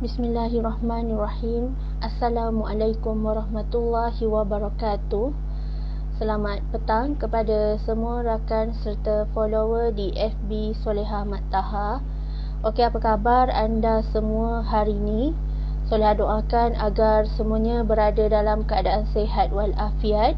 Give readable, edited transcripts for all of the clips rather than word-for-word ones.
Bismillahirrahmanirrahim. Assalamualaikum warahmatullahi wabarakatuh. Selamat petang kepada semua rakan serta follower di FB Soleha Mat Taha. Okey, apa khabar anda semua hari ini? Soleha doakan agar semuanya berada dalam keadaan sihat walafiat,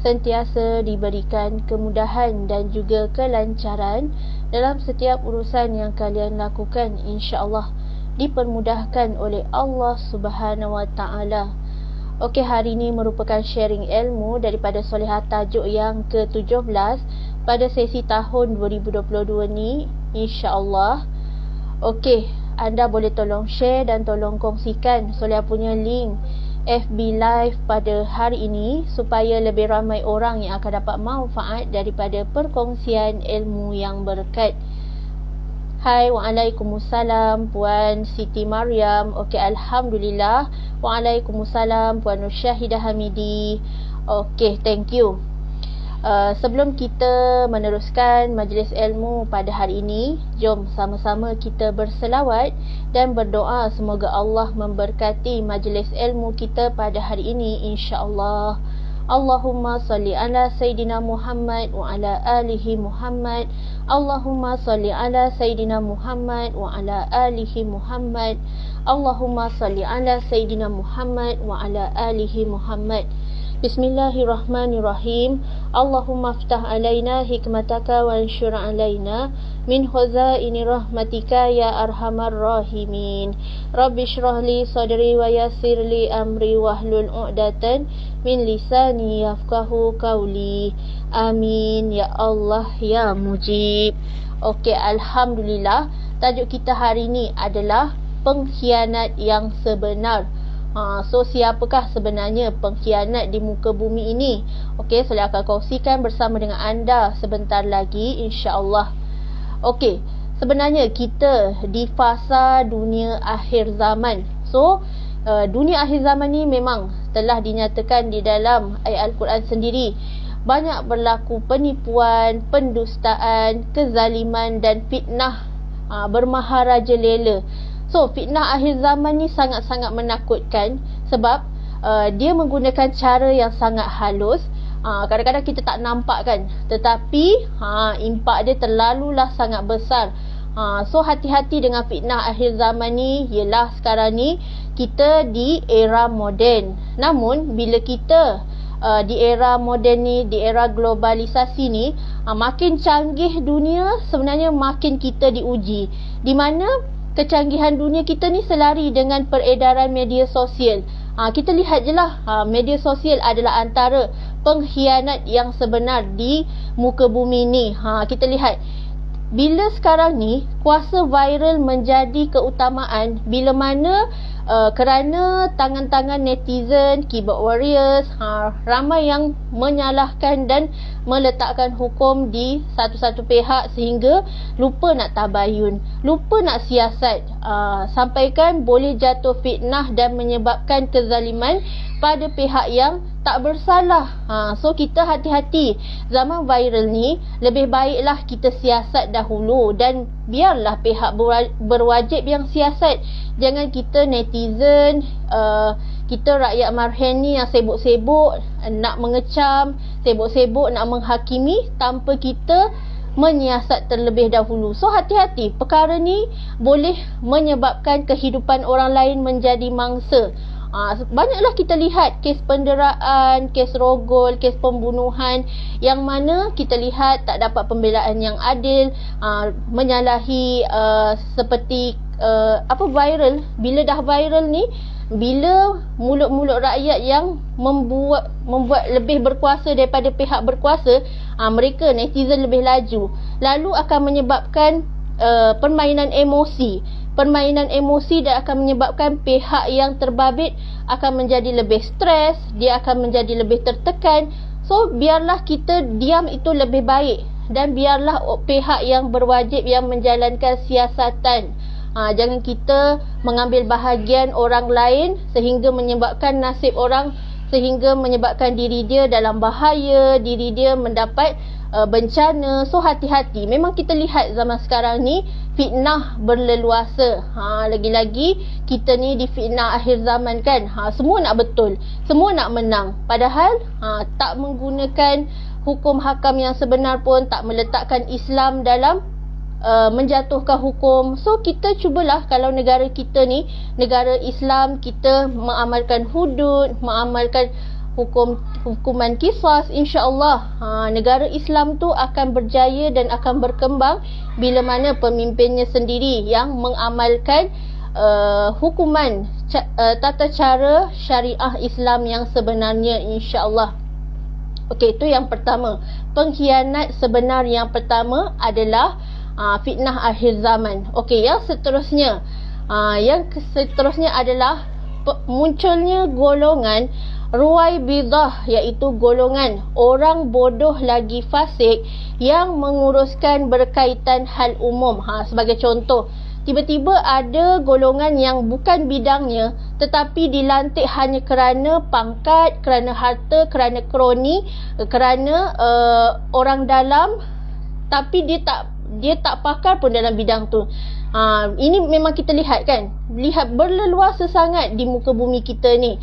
sentiasa diberikan kemudahan dan juga kelancaran dalam setiap urusan yang kalian lakukan, insya-Allah dipermudahkan oleh Allah Subhanahu Wa Taala. Okey, hari ini merupakan sharing ilmu daripada Soleha tajuk yang ke-17 pada sesi tahun 2022 ni, insya-Allah. Okey, anda boleh tolong share dan tolong kongsikan Soleha punya link FB Live pada hari ini supaya lebih ramai orang yang akan dapat manfaat daripada perkongsian ilmu yang berkat. Hai, waalaikumsalam Puan Siti Mariam. Okey, alhamdulillah. Waalaikumsalam Puan Nur Syahidah Hamidi. Okey, thank you. Sebelum kita meneruskan majlis ilmu pada hari ini, jom sama-sama kita berselawat dan berdoa semoga Allah memberkati majlis ilmu kita pada hari ini, insya-Allah. Allahumma salli ala Sayyidina Muhammad wa ala alihi Muhammad. Allahumma salli ala Sayyidina Muhammad wa ala alihi Muhammad. Allahumma salli ala Sayyidina Muhammad wa ala alihi Muhammad. Bismillahirrahmanirrahim. Allahumma aftah alaina hikmataka wa anshur alaina min khazaini rahmatika ya arhamar rahimin. Rabbi shrah li sadri wa yassir li amri wahlul 'uqdatan min lisani yafqahu qawli. Amin ya Allah ya Mujib. Okey, alhamdulillah. Tajuk kita hari ini adalah pengkhianat yang sebenar. So siapakah sebenarnya pengkhianat di muka bumi ini? Okey, saya akan kongsikan bersama dengan anda sebentar lagi, insya-Allah. Okey, sebenarnya kita di fasa dunia akhir zaman. So dunia akhir zaman ni memang telah dinyatakan di dalam ayat Al-Quran sendiri. Banyak berlaku penipuan, pendustaan, kezaliman dan fitnah bermaharaja lela. So, fitnah akhir zaman ni sangat-sangat menakutkan sebab dia menggunakan cara yang sangat halus. Kadang-kadang kita tak nampak kan, tetapi impak dia terlalulah sangat besar. So, hati-hati dengan fitnah akhir zaman ni. Yelah, sekarang ni kita di era moden. Namun, bila kita di era moden ni, di era globalisasi ni, makin canggih dunia, sebenarnya makin kita diuji. Di mana kecanggihan dunia kita ni selari dengan peredaran media sosial. Kita lihat je lah, media sosial adalah antara pengkhianat yang sebenar di muka bumi ni. Kita lihat, bila sekarang ni kuasa viral menjadi keutamaan, bila mana kerana tangan-tangan netizen, keyboard warriors, ramai yang menyalahkan dan meletakkan hukum di satu-satu pihak sehingga lupa nak tabayun, lupa nak siasat, sampaikan boleh jatuh fitnah dan menyebabkan kezaliman pada pihak yang tak bersalah. So kita hati-hati. Zaman viral ni lebih baiklah kita siasat dahulu dan biarlah pihak berwajib yang siasat. Jangan kita netizen, kita rakyat marhen ni yang sibuk-sibuk nak mengecam, sibuk-sibuk nak menghakimi tanpa kita menyiasat terlebih dahulu. So hati-hati, perkara ni boleh menyebabkan kehidupan orang lain menjadi mangsa. Banyaklah kita lihat kes penderaan, kes rogol, kes pembunuhan yang mana kita lihat tak dapat pembelaan yang adil, menyalahi seperti viral. Bila dah viral ni, bila mulut-mulut rakyat yang membuat lebih berkuasa daripada pihak berkuasa, mereka netizen lebih laju, lalu akan menyebabkan permainan emosi. Permainan emosi dan akan menyebabkan pihak yang terbabit akan menjadi lebih stres, dia akan menjadi lebih tertekan. So biarlah kita diam, itu lebih baik, dan biarlah pihak yang berwajib yang menjalankan siasatan. Jangan kita mengambil bahagian orang lain sehingga menyebabkan nasib orang, sehingga menyebabkan diri dia dalam bahaya, diri dia mendapat bencana. So hati-hati. Memang kita lihat zaman sekarang ni fitnah berleluasa. Lagi-lagi kita ni di fitnah akhir zaman kan. Semua nak betul, semua nak menang. Padahal tak menggunakan hukum hakam yang sebenar pun, tak meletakkan Islam dalam menjatuhkan hukum. So kita cubalah, kalau negara kita ni negara Islam, kita mengamalkan hudud, mengamalkan hukuman qisas, insya-Allah negara Islam tu akan berjaya dan akan berkembang bila mana pemimpinnya sendiri yang mengamalkan hukuman tata cara syariah Islam yang sebenarnya, insya-Allah. Okey, itu yang pertama. Pengkhianat sebenar yang pertama adalah fitnah akhir zaman. Okey, yang seterusnya adalah munculnya golongan Ruwaibidah, iaitu golongan orang bodoh lagi fasik yang menguruskan berkaitan hal umum. Sebagai contoh, tiba-tiba ada golongan yang bukan bidangnya tetapi dilantik hanya kerana pangkat, kerana harta, kerana kroni, kerana orang dalam, tapi dia tak pakar pun dalam bidang tu. Ini memang kita lihat kan, lihat berleluasa sangat di muka bumi kita ni.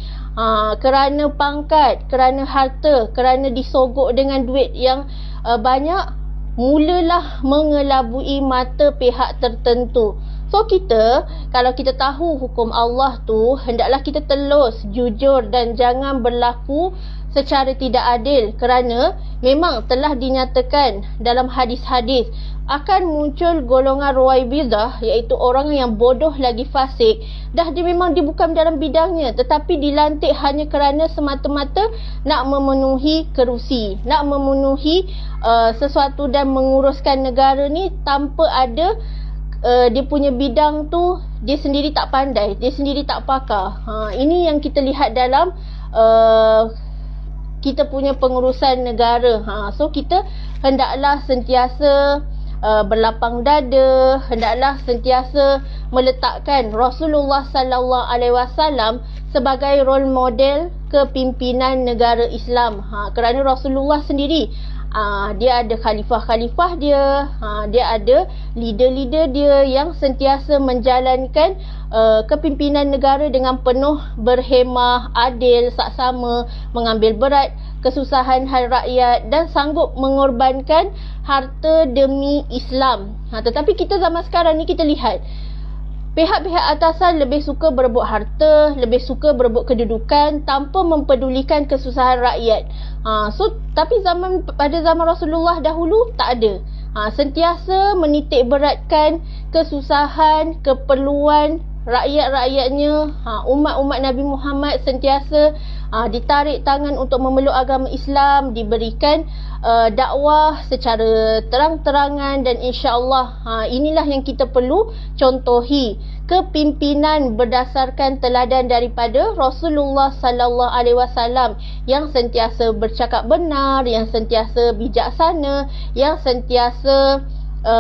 Kerana pangkat, kerana harta, kerana disogok dengan duit yang banyak, mulalah mengelabui mata pihak tertentu. So kita, kalau kita tahu hukum Allah tu, hendaklah kita telus, jujur dan jangan berlaku secara tidak adil, kerana memang telah dinyatakan dalam hadis-hadis akan muncul golongan Ruwaibidah, iaitu orang yang bodoh lagi fasik. Dah dia memang dia bukan dalam bidangnya, tetapi dilantik hanya kerana semata-mata nak memenuhi kerusi, nak memenuhi sesuatu dan menguruskan negara ni tanpa ada dia punya bidang tu, dia sendiri tak pandai, dia sendiri tak pakar. Ini yang kita lihat dalam kita punya pengurusan negara. So kita hendaklah sentiasa berlapang dada, hendaklah sentiasa meletakkan Rasulullah sallallahu alaihi wasallam sebagai role model kepimpinan negara Islam. Kerana Rasulullah sendiri dia ada khalifah-khalifah dia, dia ada leader-leader dia yang sentiasa menjalankan kepimpinan negara dengan penuh berhemah, adil, saksama, mengambil berat kesusahan hal rakyat dan sanggup mengorbankan harta demi Islam. Tetapi kita zaman sekarang ni kita lihat pihak-pihak atasan lebih suka berebut harta, lebih suka berebut kedudukan tanpa mempedulikan kesusahan rakyat. Tapi pada zaman Rasulullah dahulu tak ada. Sentiasa menitik beratkan kesusahan, keperluan rakyat-rakyatnya. Umat-umat Nabi Muhammad sentiasa ditarik tangan untuk memeluk agama Islam, diberikan dakwah secara terang-terangan, dan insya-Allah inilah yang kita perlu contohi, kepimpinan berdasarkan teladan daripada Rasulullah sallallahu alaihi wasallam yang sentiasa bercakap benar, yang sentiasa bijaksana, yang sentiasa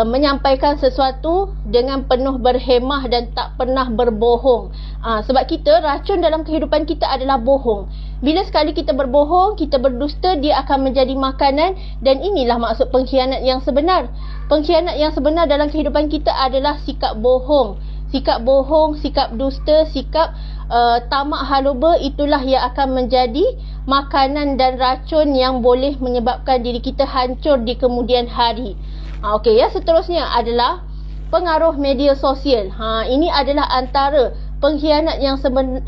menyampaikan sesuatu dengan penuh berhemah dan tak pernah berbohong. Sebab kita, racun dalam kehidupan kita adalah bohong. Bila sekali kita berbohong, kita berdusta, dia akan menjadi makanan, dan inilah maksud pengkhianat yang sebenar. Pengkhianat yang sebenar dalam kehidupan kita adalah sikap bohong. Sikap bohong, sikap dusta, sikap tamak haloba, itulah yang akan menjadi makanan dan racun yang boleh menyebabkan diri kita hancur di kemudian hari. Okey, yang seterusnya adalah pengaruh media sosial. Ini adalah antara pengkhianat yang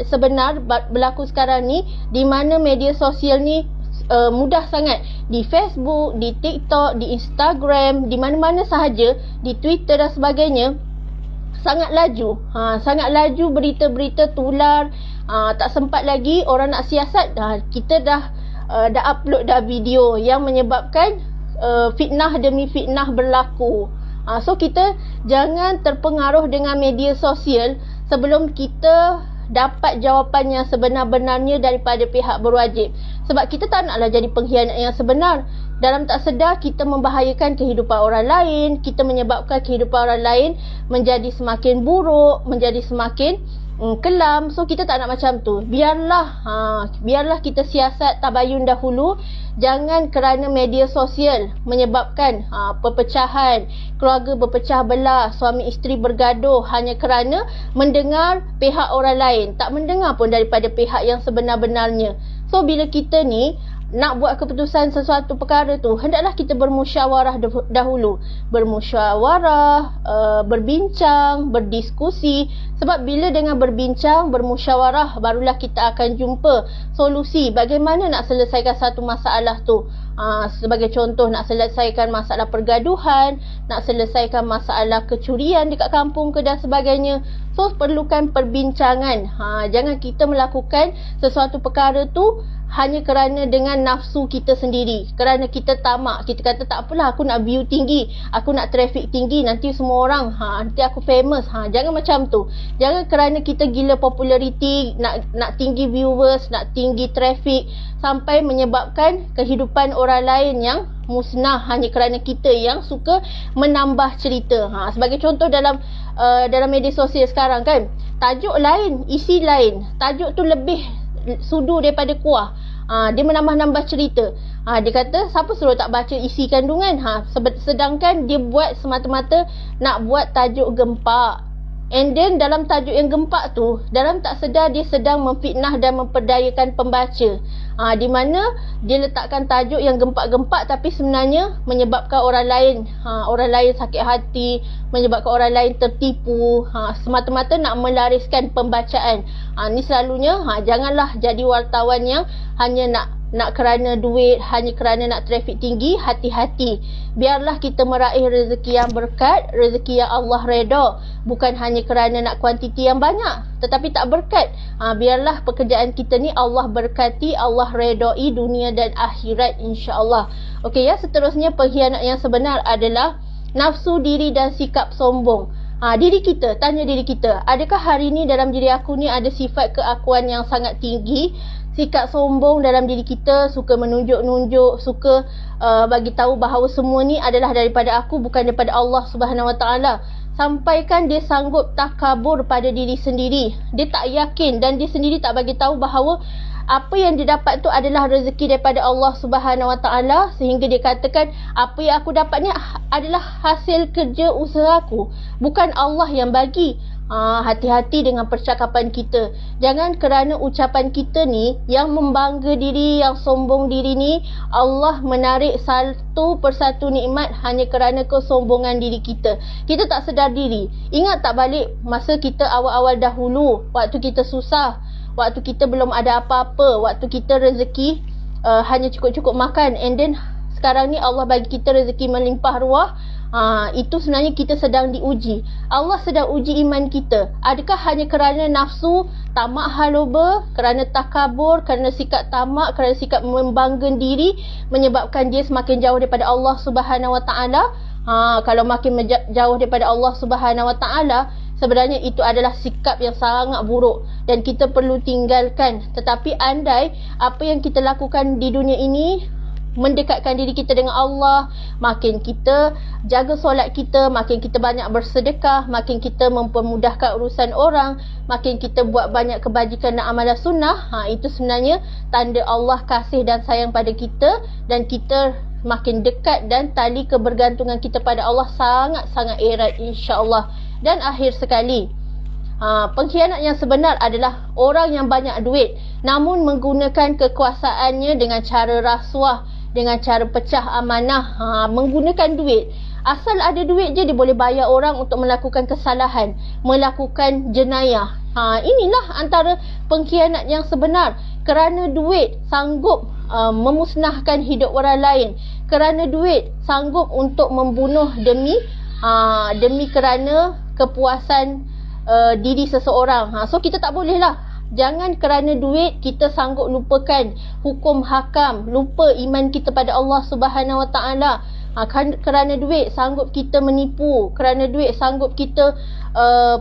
sebenar berlaku sekarang ni, di mana media sosial ni mudah sangat, di Facebook, di TikTok, di Instagram, di mana-mana sahaja, di Twitter dan sebagainya, sangat laju. Sangat laju berita-berita tular. Tak sempat lagi orang nak siasat, kita dah upload dah video yang menyebabkan fitnah demi fitnah berlaku. So kita jangan terpengaruh dengan media sosial sebelum kita dapat jawapan yang sebenar-benarnya daripada pihak berwajib. Sebab kita tak naklah jadi pengkhianat yang sebenar. Dalam tak sedar kita membahayakan kehidupan orang lain, kita menyebabkan kehidupan orang lain menjadi semakin buruk, menjadi semakin kelam. So kita tak nak macam tu. Biarlah kita siasat tabayun dahulu. Jangan kerana media sosial menyebabkan perpecahan, keluarga berpecah belah, suami isteri bergaduh hanya kerana mendengar pihak orang lain, tak mendengar pun daripada pihak yang sebenar-benarnya. So bila kita ni nak buat keputusan sesuatu perkara tu, hendaklah kita bermusyawarah dahulu. Bermusyawarah, berbincang, berdiskusi. Sebab bila dengan berbincang, bermusyawarah, barulah kita akan jumpa solusi bagaimana nak selesaikan satu masalah tu. Sebagai contoh, nak selesaikan masalah pergaduhan, nak selesaikan masalah kecurian dekat kampung ke dan sebagainya. So perlukan perbincangan. Jangan kita melakukan sesuatu perkara tu hanya kerana dengan nafsu kita sendiri, kerana kita tamak. Kita kata tak apalah, aku nak view tinggi, aku nak traffic tinggi, nanti semua orang nanti aku famous. Jangan macam tu. Jangan kerana kita gila populariti, nak tinggi viewers, nak tinggi traffic, sampai menyebabkan kehidupan orang lain yang musnah hanya kerana kita yang suka menambah cerita. Sebagai contoh dalam media sosial sekarang kan, tajuk lain, isi lain, tajuk tu lebih sudu daripada kuah. Dia menambah-nambah cerita. Dia kata siapa suruh tak baca isi kandungan. Sedangkan dia buat semata-mata nak buat tajuk gempak. And then dalam tajuk yang gempak tu, dalam tak sedar dia sedang memfitnah dan memperdayakan pembaca. Di mana dia letakkan tajuk yang gempak-gempak tapi sebenarnya menyebabkan orang lain sakit hati, menyebabkan orang lain tertipu, semata-mata nak melariskan pembacaan. Ni selalunya janganlah jadi wartawan yang hanya nak kerana duit, hanya kerana nak trafik tinggi. Hati-hati. Biarlah kita meraih rezeki yang berkat, rezeki yang Allah redha, bukan hanya kerana nak kuantiti yang banyak tetapi tak berkat. Biarlah pekerjaan kita ni Allah berkati, Allah redai dunia dan akhirat, insya-Allah. Okey ya, seterusnya pengkhianat yang sebenar adalah nafsu diri dan sikap sombong. Diri kita, tanya diri kita, adakah hari ni dalam diri aku ni ada sifat keakuan yang sangat tinggi? Sikap sombong dalam diri kita, suka menunjuk-nunjuk, suka bagi tahu bahawa semua ni adalah daripada aku, bukan daripada Allah Subhanahu Wa Taala. Sampaikan dia sanggup takabur pada diri sendiri. Dia tak yakin dan dia sendiri tak bagi tahu bahawa apa yang dia dapat tu adalah rezeki daripada Allah Subhanahu Wa Taala, sehingga dia katakan apa yang aku dapat ni adalah hasil kerja usaha aku, bukan Allah yang bagi. Hati-hati dengan percakapan kita. Jangan kerana ucapan kita ni yang membangga diri, yang sombong diri ni, Allah menarik satu persatu nikmat hanya kerana kesombongan diri kita. Kita tak sedar diri. Ingat tak balik masa kita awal-awal dahulu, waktu kita susah, waktu kita belum ada apa-apa, waktu kita rezeki hanya cukup-cukup makan, and then sekarang ni Allah bagi kita rezeki melimpah ruah. Itu sebenarnya kita sedang diuji. Allah sedang uji iman kita. Adakah hanya kerana nafsu, tamak haloba, kerana takabur, kerana sikap tamak, kerana sikap membanggakan diri, menyebabkan dia semakin jauh daripada Allah Subhanahu Wa Taala? Kalau makin jauh daripada Allah Subhanahu Wa Taala, sebenarnya itu adalah sikap yang sangat buruk dan kita perlu tinggalkan. Tetapi andai apa yang kita lakukan di dunia ini mendekatkan diri kita dengan Allah, makin kita jaga solat kita, makin kita banyak bersedekah, makin kita mempermudahkan urusan orang, makin kita buat banyak kebajikan dan amalan sunnah, itu sebenarnya tanda Allah kasih dan sayang pada kita, dan kita makin dekat dan tali kebergantungan kita pada Allah sangat-sangat erat, insya-Allah. Dan akhir sekali, pengkhianat yang sebenar adalah orang yang banyak duit namun menggunakan kekuasaannya dengan cara rasuah, dengan cara pecah amanah, menggunakan duit. Asal ada duit je dia boleh bayar orang untuk melakukan kesalahan, melakukan jenayah. Inilah antara pengkhianat yang sebenar. Kerana duit sanggup memusnahkan hidup orang lain. Kerana duit sanggup untuk membunuh demi kerana kepuasan diri seseorang. So kita tak boleh lah. Jangan kerana duit kita sanggup lupakan hukum hakam, lupa iman kita pada Allah Subhanahu Wa Taala. Kerana duit sanggup kita menipu, kerana duit sanggup kita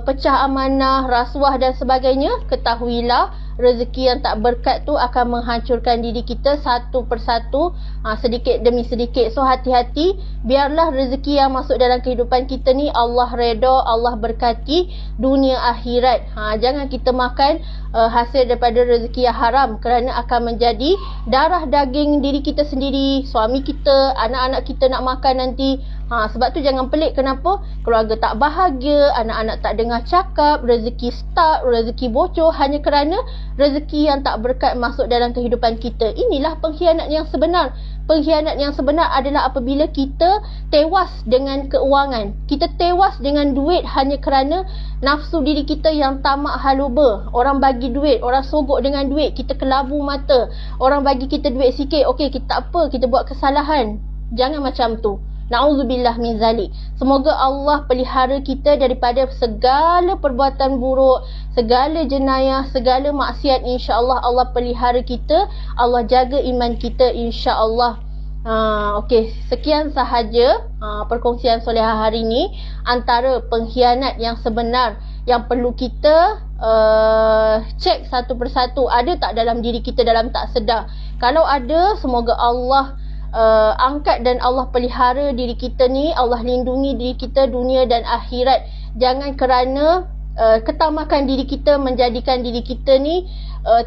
pecah amanah, rasuah dan sebagainya. Ketahuilah rezeki yang tak berkat tu akan menghancurkan diri kita satu persatu, sedikit demi sedikit. So hati-hati, biarlah rezeki yang masuk dalam kehidupan kita ni Allah redha, Allah berkati dunia akhirat. Jangan kita makan hasil daripada rezeki yang haram, kerana akan menjadi darah daging diri kita sendiri, suami kita, anak-anak kita nak makan nanti. Sebab tu jangan pelik kenapa keluarga tak bahagia, anak-anak tak dengar cakap, rezeki stuck, rezeki bocor, hanya kerana rezeki yang tak berkat masuk dalam kehidupan kita. Inilah pengkhianat yang sebenar. Pengkhianat yang sebenar adalah apabila kita tewas dengan keuangan, kita tewas dengan duit hanya kerana nafsu diri kita yang tamak haluba. Orang bagi duit, orang sogok dengan duit, kita kelabu mata. Orang bagi kita duit sikit, okey, kita tak apa, kita buat kesalahan. Jangan macam tu. Na'udzubillah min zalik. Semoga Allah pelihara kita daripada segala perbuatan buruk, segala jenayah, segala maksiat. InsyaAllah Allah pelihara kita, Allah jaga iman kita, insyaAllah. Okey, sekian sahaja perkongsian soleha hari ini. Antara pengkhianat yang sebenar yang perlu kita cek satu persatu, ada tak dalam diri kita dalam tak sedar. Kalau ada, semoga Allah angkat dan Allah pelihara diri kita ni, Allah lindungi diri kita dunia dan akhirat. Jangan kerana ketamakan diri kita menjadikan diri kita ni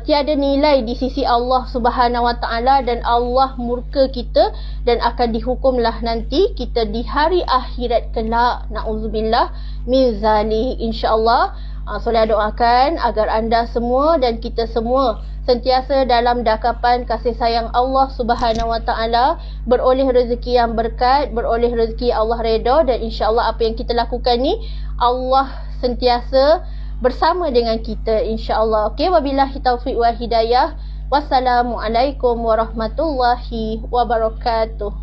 tiada nilai di sisi Allah Subhanahu Wa Taala, dan Allah murka kita dan akan dihukumlah nanti kita di hari akhirat kelak. Na'udzubillah min zalik. InsyaAllah Soleha doakan agar anda semua dan kita semua sentiasa dalam dakapan kasih sayang Allah Subhanahu Wa Taala, beroleh rezeki yang berkat, beroleh rezeki Allah redha, dan insya-Allah apa yang kita lakukan ni Allah sentiasa bersama dengan kita, insya-Allah. Okey, wabillahi taufiq wa hidayah. Wassalamualaikum warahmatullahi wabarakatuh.